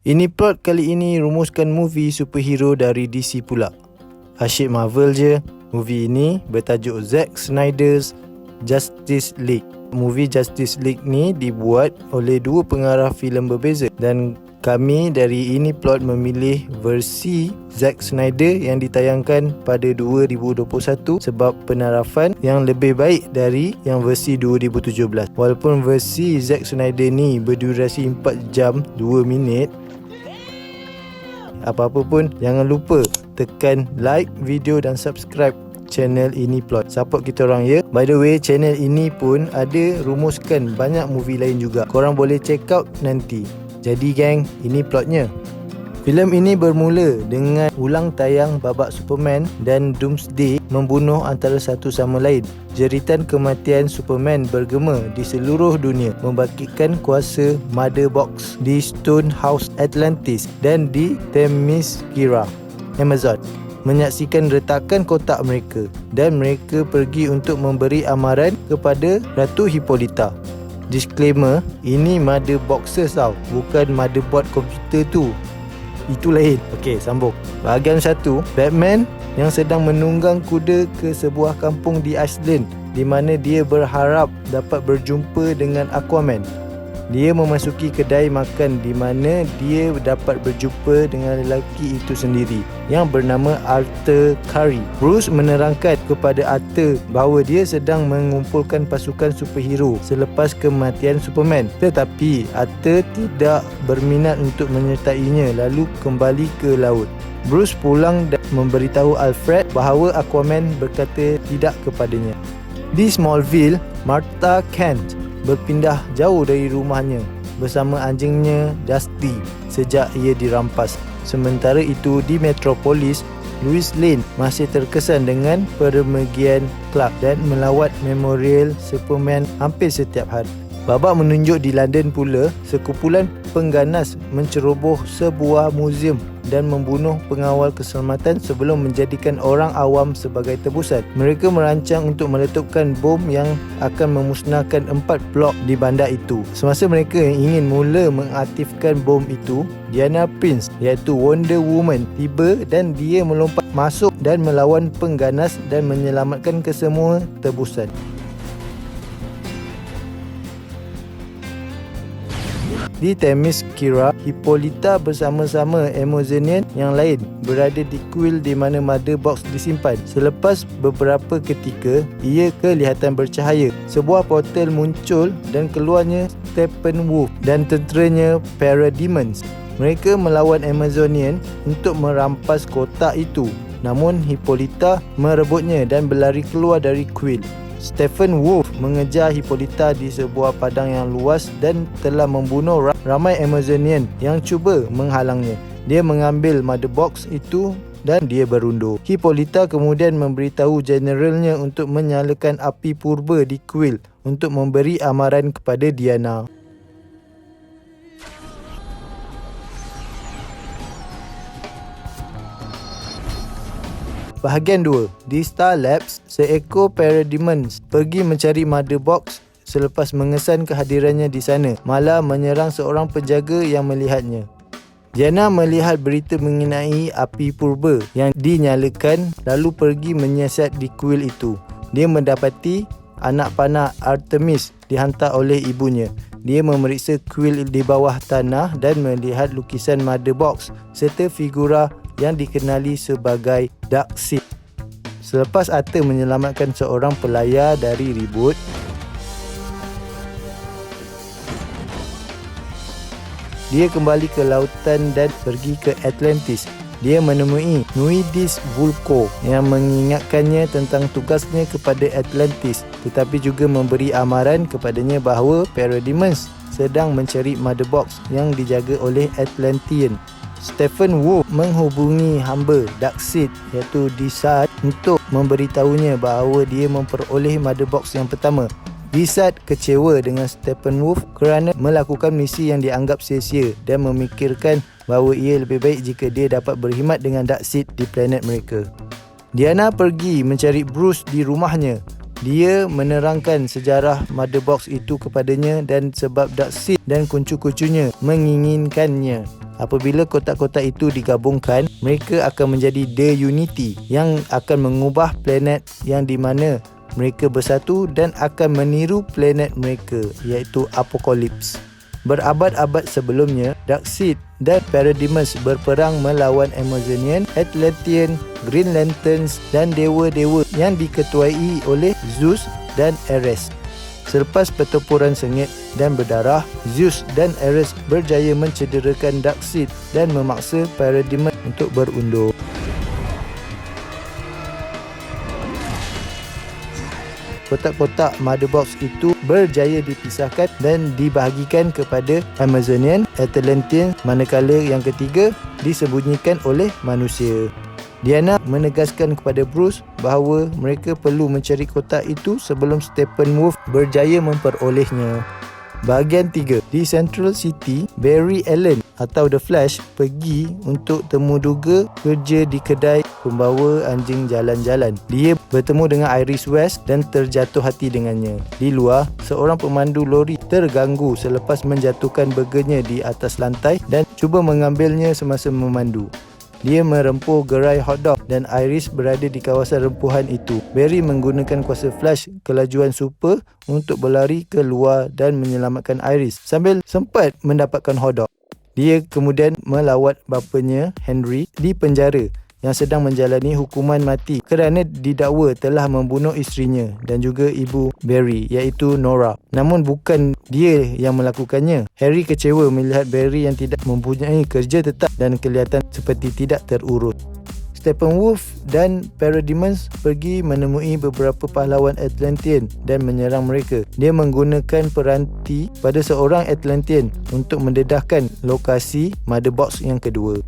Ini plot kali ini rumuskan movie superhero dari DC pula. Asyik Marvel je. Movie ini bertajuk Zack Snyder's Justice League. Movie Justice League ni dibuat oleh dua pengarah filem berbeza dan kami dari Ini Plot memilih versi Zack Snyder yang ditayangkan pada 2021 sebab penarafan yang lebih baik dari yang versi 2017. Walaupun versi Zack Snyder ni berdurasi 4 jam 2 minit, apa-apa pun jangan lupa tekan like video dan subscribe channel Ini Plot. Support kita orang ya. By the way, channel ini pun ada rumuskan banyak movie lain juga. Korang boleh check out nanti. Jadi gang, ini plotnya. Filem ini bermula dengan ulang tayang babak Superman dan Doomsday membunuh antara satu sama lain. Jeritan kematian Superman bergema di seluruh dunia, membangkitkan kuasa Mother Box di Stonehouse Atlantis dan di Themyscira, Amazon. Menyaksikan retakan kotak mereka dan mereka pergi untuk memberi amaran kepada Ratu Hippolyta. Disclaimer, ini mother boxes tau, bukan motherboard komputer tu. Itu lain. Okey, sambung. Bahagian 1, Batman yang sedang menunggang kuda ke sebuah kampung di Iceland di mana dia berharap dapat berjumpa dengan Aquaman. Dia memasuki kedai makan di mana dia dapat berjumpa dengan lelaki itu sendiri yang bernama Arthur Curry. Bruce menerangkan kepada Arthur bahawa dia sedang mengumpulkan pasukan superhero selepas kematian Superman, tetapi Arthur tidak berminat untuk menyertainya lalu kembali ke laut. Bruce pulang dan memberitahu Alfred bahawa Aquaman berkata tidak kepadanya. Di Smallville, Martha Kent berpindah jauh dari rumahnya bersama anjingnya Dusty sejak ia dirampas. Sementara itu di Metropolis, Lois Lane masih terkesan dengan permergian Clark dan melawat memorial Superman hampir setiap hari. Babak menunjuk di London pula, sekumpulan pengganas menceroboh sebuah muzium dan membunuh pengawal keselamatan sebelum menjadikan orang awam sebagai tebusan. Mereka merancang untuk meletupkan bom yang akan memusnahkan 4 blok di bandar itu. Semasa mereka ingin mula mengaktifkan bom itu, Diana Prince iaitu Wonder Woman tiba dan dia melompat masuk dan melawan pengganas dan menyelamatkan kesemua tebusan. Di Themyscira, Hippolyta bersama-sama Amazonian yang lain berada di kuil di mana Mother Box disimpan. Selepas beberapa ketika, ia kelihatan bercahaya. Sebuah portal muncul dan keluarnya Steppenwolf dan tenteranya Parademons. Mereka melawan Amazonian untuk merampas kotak itu. Namun Hippolyta merebutnya dan berlari keluar dari kuil. Steppenwolf mengejar Hippolyta di sebuah padang yang luas dan telah membunuh ramai Amazonian yang cuba menghalangnya. Dia mengambil Mother Box itu dan dia berundur. Hippolyta kemudian memberitahu generalnya untuk menyalakan api purba di kuil untuk memberi amaran kepada Diana. Bahagian 2, di Star Labs, seekor Parademons pergi mencari Mother Box selepas mengesan kehadirannya di sana, malah menyerang seorang penjaga yang melihatnya. Diana melihat berita mengenai api purba yang dinyalakan lalu pergi menyiasat di kuil itu. Dia mendapati anak panah Artemis dihantar oleh ibunya. Dia memeriksa kuil di bawah tanah dan melihat lukisan Mother Box serta figura yang dikenali sebagai Darkseid. Selepas Arthur menyelamatkan seorang pelayar dari ribut, dia kembali ke lautan dan pergi ke Atlantis. Dia menemui Nuidis Vulko yang mengingatkannya tentang tugasnya kepada Atlantis, tetapi juga memberi amaran kepadanya bahawa Parademons sedang mencari Mother Box yang dijaga oleh Atlantean. Steppenwolf menghubungi hamba Darkseid iaitu Desad untuk memberitahunya bahawa dia memperoleh Mother Box yang pertama. Desad kecewa dengan Steppenwolf kerana melakukan misi yang dianggap sia-sia dan memikirkan bahawa ia lebih baik jika dia dapat berkhidmat dengan Darkseid di planet mereka. Diana pergi mencari Bruce di rumahnya. Dia menerangkan sejarah Mother Box itu kepadanya dan sebab Darkseid dan kuncu-kuncunya menginginkannya. Apabila kotak-kotak itu digabungkan, mereka akan menjadi The Unity yang akan mengubah planet yang di mana mereka bersatu dan akan meniru planet mereka, iaitu Apocalypse. Berabad-abad sebelumnya, Darkseid dan Parademons berperang melawan Amazonian, Atlantean, Green Lanterns dan dewa-dewa yang diketuai oleh Zeus dan Ares. Selepas pertempuran sengit dan berdarah, Zeus dan Ares berjaya mencederakan Darkseid dan memaksa Parademons untuk berundur. Kotak-kotak Mother Box itu berjaya dipisahkan dan dibahagikan kepada Amazonian, Atlantean, manakala yang ketiga disembunyikan oleh manusia. Diana menegaskan kepada Bruce bahawa mereka perlu mencari kotak itu sebelum Steppenwolf berjaya memperolehnya. Bahagian 3. Di Central City, Barry Allen atau The Flash pergi untuk temu duga kerja di kedai pembawa anjing jalan-jalan. Dia bertemu dengan Iris West dan terjatuh hati dengannya. Di luar, seorang pemandu lori terganggu selepas menjatuhkan burgernya di atas lantai dan cuba mengambilnya semasa memandu. Dia merempuh gerai hotdog dan Iris berada di kawasan rempuhan itu. Barry menggunakan kuasa Flash kelajuan super untuk berlari ke luar dan menyelamatkan Iris sambil sempat mendapatkan hotdog. Dia kemudian melawat bapanya Henry di penjara yang sedang menjalani hukuman mati kerana didakwa telah membunuh isterinya dan juga ibu Barry, iaitu Nora. Namun bukan dia yang melakukannya. Harry kecewa melihat Barry yang tidak mempunyai kerja tetap dan kelihatan seperti tidak terurus. Steppenwolf dan Parademons pergi menemui beberapa pahlawan Atlantean dan menyerang mereka. Dia menggunakan peranti pada seorang Atlantean untuk mendedahkan lokasi Mother Box yang kedua.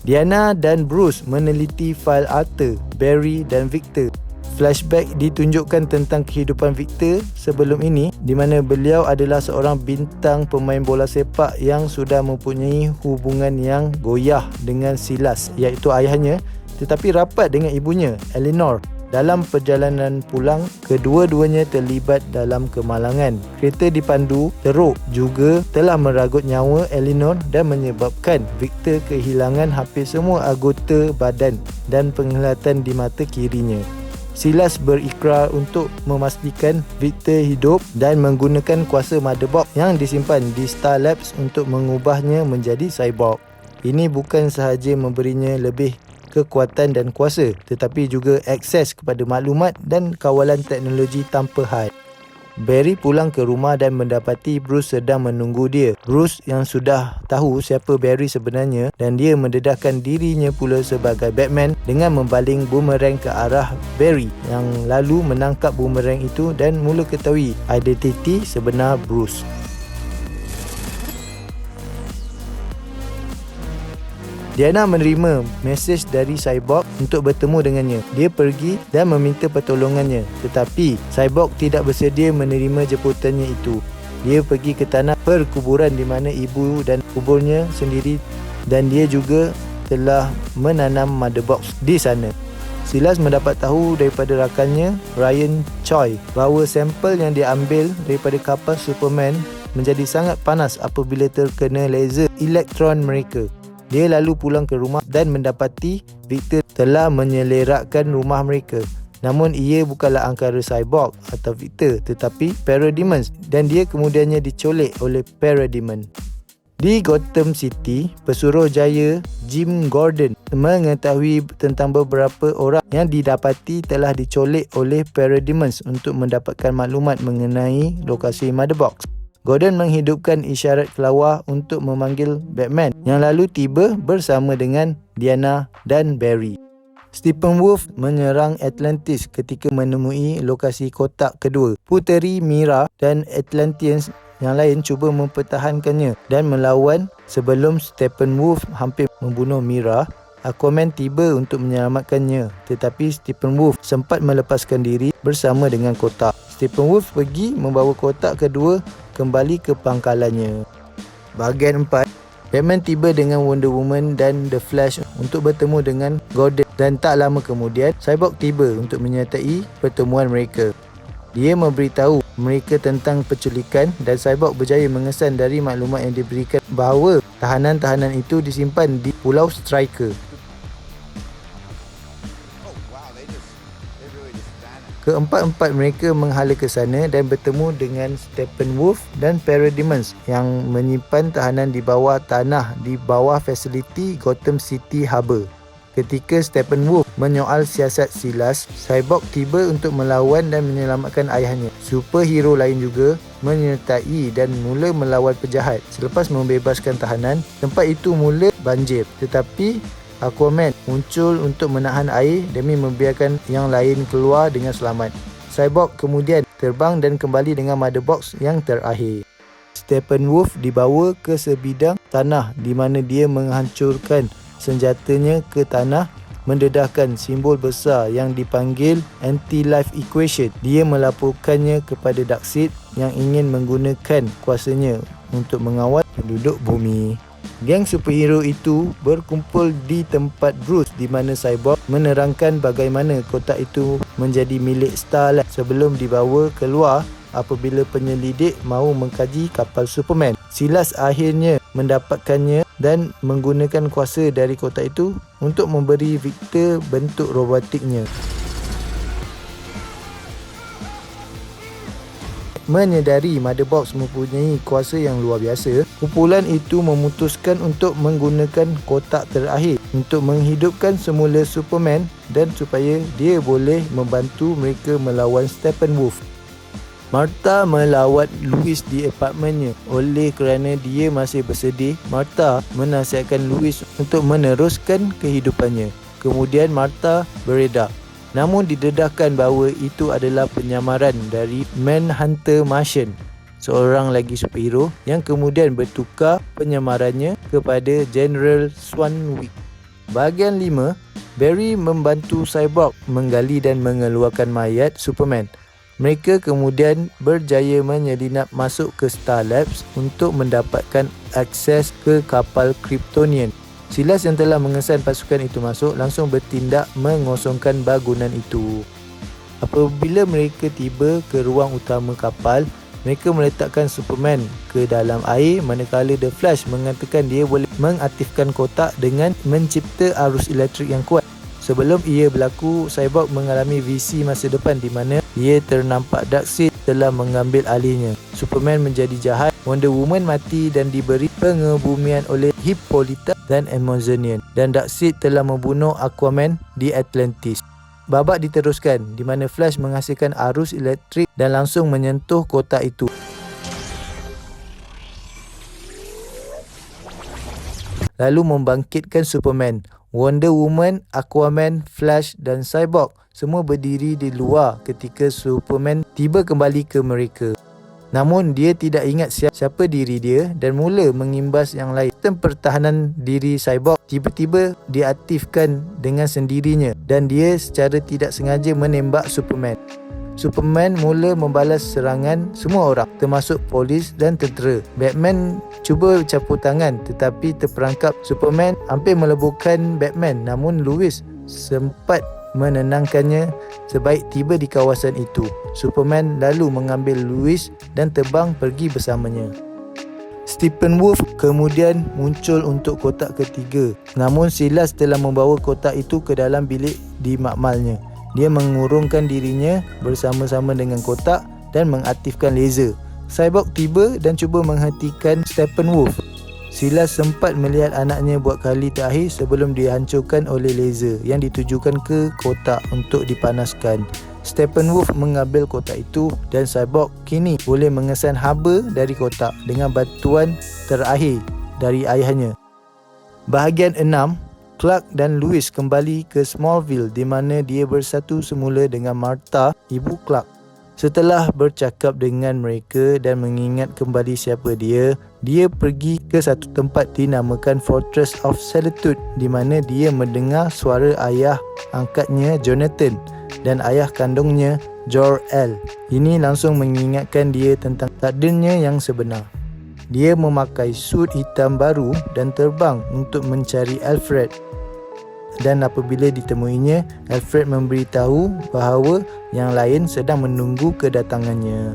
Diana dan Bruce meneliti fail Arthur, Barry dan Victor. Flashback ditunjukkan tentang kehidupan Victor sebelum ini, di mana beliau adalah seorang bintang pemain bola sepak yang sudah mempunyai hubungan yang goyah dengan Silas, iaitu ayahnya, tetapi rapat dengan ibunya, Eleanor. Dalam perjalanan pulang, kedua-duanya terlibat dalam kemalangan. Kereta dipandu teruk juga telah meragut nyawa Eleanor dan menyebabkan Victor kehilangan hampir semua anggota badan dan penglihatan di mata kirinya. Silas berikrar untuk memastikan Victor hidup dan menggunakan kuasa Mother Box yang disimpan di Star Labs untuk mengubahnya menjadi cyborg. Ini bukan sahaja memberinya lebih kekuatan dan kuasa, tetapi juga akses kepada maklumat dan kawalan teknologi tanpa had. Barry pulang ke rumah dan mendapati Bruce sedang menunggu dia. Bruce yang sudah tahu siapa Barry sebenarnya dan dia mendedahkan dirinya pula sebagai Batman dengan membaling boomerang ke arah Barry yang lalu menangkap boomerang itu dan mula ketahui identiti sebenar Bruce. Diana menerima mesej dari Cyborg untuk bertemu dengannya. Dia pergi dan meminta pertolongannya, tetapi Cyborg tidak bersedia menerima jemputannya itu. Dia pergi ke tanah perkuburan di mana ibu dan kuburnya sendiri dan dia juga telah menanam Mother Box di sana. Silas mendapat tahu daripada rakannya, Ryan Choi, bahawa sampel yang diambil daripada kapal Superman menjadi sangat panas apabila terkena laser elektron mereka. Dia lalu pulang ke rumah dan mendapati Victor telah menyelerakkan rumah mereka. Namun ia bukanlah angkara Cyborg atau Victor, tetapi Parademons, dan dia kemudiannya dicolek oleh Parademon. Di Gotham City, Pesuruhjaya Jim Gordon mengetahui tentang beberapa orang yang didapati telah dicolek oleh Parademons untuk mendapatkan maklumat mengenai lokasi Mother Box. Gordon menghidupkan isyarat kelawar untuk memanggil Batman yang lalu tiba bersama dengan Diana dan Barry. Steppenwolf menyerang Atlantis ketika menemui lokasi kotak kedua. Puteri Mira dan Atlanteans yang lain cuba mempertahankannya dan melawan sebelum Steppenwolf hampir membunuh Mira. Aquaman tiba untuk menyelamatkannya, tetapi Steppenwolf sempat melepaskan diri bersama dengan kotak. Steppenwolf pergi membawa kotak kedua kembali ke pangkalannya. Bahagian 4, Batman tiba dengan Wonder Woman dan The Flash untuk bertemu dengan Gordon dan tak lama kemudian Cyborg tiba untuk menyertai pertemuan mereka. Dia memberitahu mereka tentang penculikan dan Cyborg berjaya mengesan dari maklumat yang diberikan bahawa tahanan-tahanan itu disimpan di Pulau Striker. Keempat-empat mereka menghala ke sana dan bertemu dengan Steppenwolf dan Parademons yang menyimpan tahanan di bawah tanah di bawah fasiliti Gotham City Harbour. Ketika Steppenwolf menyoal siasat Silas, Cyborg tiba untuk melawan dan menyelamatkan ayahnya. Superhero lain juga menyertai dan mula melawan penjahat. Selepas membebaskan tahanan, tempat itu mula banjir. Tetapi Aquaman muncul untuk menahan air demi membiarkan yang lain keluar dengan selamat. Cyborg kemudian terbang dan kembali dengan Mother Box yang terakhir. Steppenwolf dibawa ke sebidang tanah di mana dia menghancurkan senjatanya ke tanah, mendedahkan simbol besar yang dipanggil Anti-Life Equation. Dia melaporkannya kepada Darkseid yang ingin menggunakan kuasanya untuk mengawal penduduk bumi. Geng superhero itu berkumpul di tempat Bruce di mana Cyborg menerangkan bagaimana kotak itu menjadi milik Starlight sebelum dibawa keluar apabila penyelidik mahu mengkaji kapal Superman. Silas akhirnya mendapatkannya dan menggunakan kuasa dari kotak itu untuk memberi Victor bentuk robotiknya. Menyedari Mother Box mempunyai kuasa yang luar biasa, kumpulan itu memutuskan untuk menggunakan kotak terakhir untuk menghidupkan semula Superman dan supaya dia boleh membantu mereka melawan Steppenwolf. Martha melawat Lois di apartmennya. Oleh kerana dia masih bersedih, Martha menasihatkan Lois untuk meneruskan kehidupannya. Kemudian Martha beredar. Namun didedahkan bahawa itu adalah penyamaran dari Manhunter Martian, seorang lagi superhero yang kemudian bertukar penyamarannya kepada General Swanwick. Bahagian 5, Barry membantu Cyborg menggali dan mengeluarkan mayat Superman. Mereka kemudian berjaya menyelinap masuk ke Star Labs untuk mendapatkan akses ke kapal Kryptonian. Silas yang telah mengesan pasukan itu masuk langsung bertindak mengosongkan bangunan itu. Apabila mereka tiba ke ruang utama kapal, mereka meletakkan Superman ke dalam air manakala The Flash mengatakan dia boleh mengaktifkan kotak dengan mencipta arus elektrik yang kuat. Sebelum ia berlaku, Cyborg mengalami visi masa depan di mana ia ternampak Darkseid telah mengambil alihnya. Superman menjadi jahat, Wonder Woman mati dan diberi pengebumian oleh Hippolyta dan Amazonian, dan Darkseid telah membunuh Aquaman di Atlantis. Babak diteruskan di mana Flash menghasilkan arus elektrik dan langsung menyentuh kotak itu. Lalu membangkitkan Superman. Wonder Woman, Aquaman, Flash dan Cyborg semua berdiri di luar ketika Superman tiba kembali ke mereka. Namun dia tidak ingat siapa diri dia dan mula mengimbas yang lain. Sistem pertahanan diri Cyborg tiba-tiba diaktifkan dengan sendirinya dan dia secara tidak sengaja menembak Superman. Superman mula membalas serangan semua orang termasuk polis dan tentera. Batman cuba campur tangan tetapi terperangkap. Superman hampir meleburkan Batman, namun Lois sempat menenangkannya sebaik tiba di kawasan itu. Superman lalu mengambil Lois dan terbang pergi bersamanya. Steppenwolf kemudian muncul untuk kotak ketiga, namun Silas telah membawa kotak itu ke dalam bilik di makmalnya. Dia mengurungkan dirinya bersama-sama dengan kotak dan mengaktifkan laser. Cyborg tiba dan cuba menghentikan Steppenwolf. Silas sempat melihat anaknya buat kali terakhir sebelum dihancurkan oleh laser yang ditujukan ke kotak untuk dipanaskan. Steppenwolf mengambil kotak itu dan Cyborg kini boleh mengesan haba dari kotak dengan bantuan terakhir dari ayahnya. Bahagian 6, Clark dan Lois kembali ke Smallville di mana dia bersatu semula dengan Martha, ibu Clark. Setelah bercakap dengan mereka dan mengingat kembali siapa dia pergi ke satu tempat dinamakan Fortress of Solitude di mana dia mendengar suara ayah angkatnya Jonathan dan ayah kandungnya Jor-El. Ini langsung mengingatkan dia tentang takdirnya yang sebenar. Dia memakai sut hitam baru dan terbang untuk mencari Alfred. dan apabila ditemuinya, Alfred memberitahu bahawa yang lain sedang menunggu kedatangannya.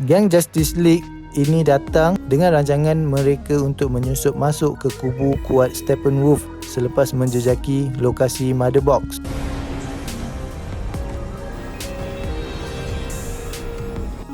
Geng Justice League ini datang dengan rancangan mereka untuk menyusup masuk ke kubu kuat Steppenwolf selepas menjejaki lokasi Mother Box.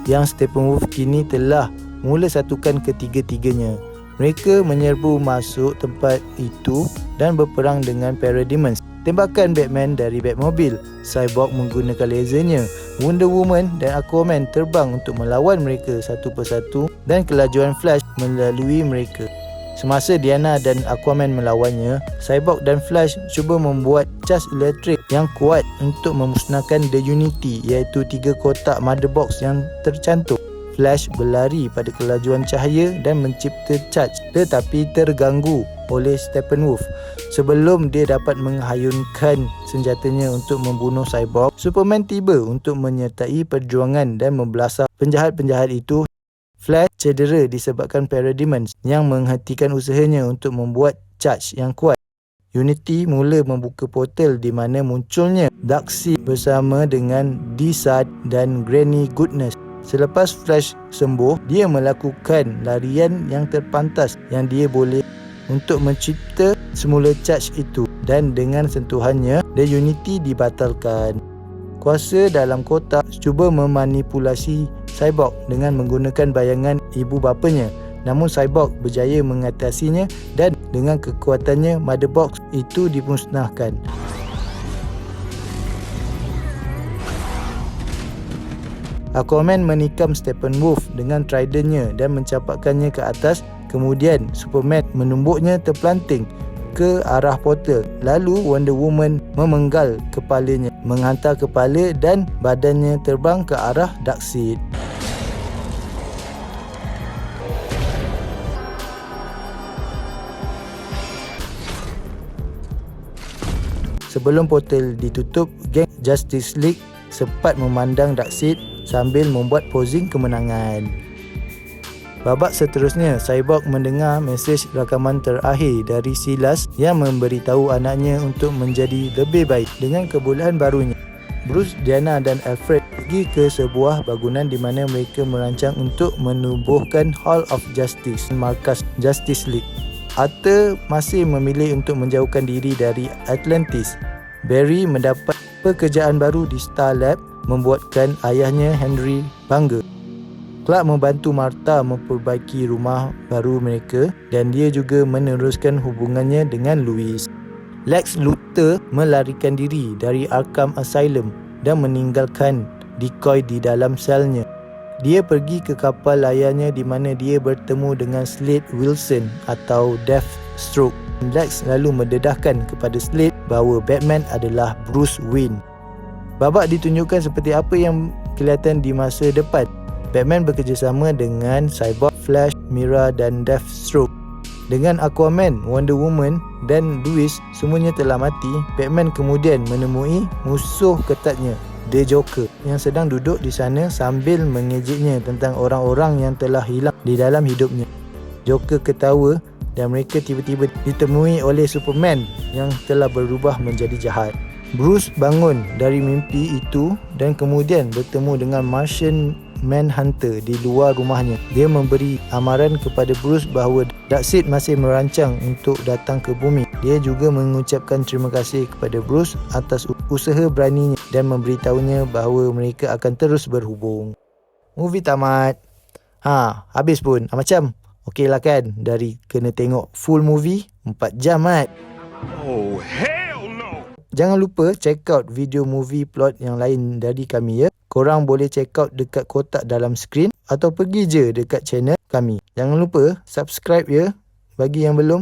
Yang Steppenwolf kini telah mula satukan ketiga-tiganya. Mereka menyerbu masuk tempat itu dan berperang dengan Parademons. Tembakan Batman dari Batmobile, Cyborg menggunakan lasernya, Wonder Woman dan Aquaman terbang untuk melawan mereka satu persatu dan kelajuan Flash melalui mereka. Semasa Diana dan Aquaman melawannya, Cyborg dan Flash cuba membuat cas elektrik yang kuat untuk memusnahkan The Unity, iaitu 3 kotak Mother Box yang tercantum. Flash berlari pada kelajuan cahaya dan mencipta charge, tetapi terganggu oleh Steppenwolf. Sebelum dia dapat menghayunkan senjatanya untuk membunuh Cyborg, Superman tiba untuk menyertai perjuangan dan membelasah penjahat-penjahat itu. Flash cedera disebabkan Parademons yang menghentikan usahanya untuk membuat charge yang kuat. Unity mula membuka portal di mana munculnya Darkseid bersama dengan D-Sad dan Granny Goodness. Selepas Flash sembuh, dia melakukan larian yang terpantas yang dia boleh untuk mencipta semula charge itu, dan dengan sentuhannya, The Unity dibatalkan. Kuasa dalam kotak cuba memanipulasi Cyborg dengan menggunakan bayangan ibu bapanya. Namun Cyborg berjaya mengatasinya dan dengan kekuatannya Mother Box itu dimusnahkan. Aquaman menikam Steppenwolf dengan tridentnya dan mencapakkannya ke atas. Kemudian Superman menumbuknya terpelanting ke arah portal. Lalu Wonder Woman memenggal kepalanya, menghantar kepala dan badannya terbang ke arah Darkseid. Sebelum portal ditutup, geng Justice League sempat memandang Darkseid sambil membuat posing kemenangan. Babak seterusnya, Cyborg mendengar mesej rakaman terakhir dari Silas yang memberitahu anaknya untuk menjadi lebih baik dengan kebolehan barunya. Bruce, Diana dan Alfred pergi ke sebuah bangunan di mana mereka merancang untuk menubuhkan Hall of Justice, markas Justice League. Arthur masih memilih untuk menjauhkan diri dari Atlantis. Barry mendapat pekerjaan baru di Star Lab, membuatkan ayahnya Henry bangga. Clark membantu Martha memperbaiki rumah baru mereka dan dia juga meneruskan hubungannya dengan Lois. Lex Luthor melarikan diri dari Arkham Asylum dan meninggalkan decoy di dalam selnya. Dia pergi ke kapal layarnya di mana dia bertemu dengan Slade Wilson atau Deathstroke. Lex lalu mendedahkan kepada Slade bahawa Batman adalah Bruce Wayne. Babak ditunjukkan seperti apa yang kelihatan di masa depan. Batman bekerjasama dengan Cyborg, Flash, Mira dan Deathstroke. Dengan Aquaman, Wonder Woman dan Lois semuanya telah mati, Batman kemudian menemui musuh ketatnya, The Joker, yang sedang duduk di sana sambil mengejeknya tentang orang-orang yang telah hilang di dalam hidupnya. Joker ketawa dan mereka tiba-tiba ditemui oleh Superman yang telah berubah menjadi jahat. Bruce bangun dari mimpi itu dan kemudian bertemu dengan Martian Manhunter di luar rumahnya. Dia memberi amaran kepada Bruce bahawa Darkseid masih merancang untuk datang ke bumi. Dia juga mengucapkan terima kasih kepada Bruce atas usaha beraninya dan memberitahunya bahawa mereka akan terus berhubung. Movie tamat. Habis pun. Macam okey lah kan, dari kena tengok full movie 4 jam mat. Oh hell no. Jangan lupa check out video movie plot yang lain dari kami ya. Korang boleh check out dekat kotak dalam skrin atau pergi je dekat channel kami. Jangan lupa subscribe ya bagi yang belum.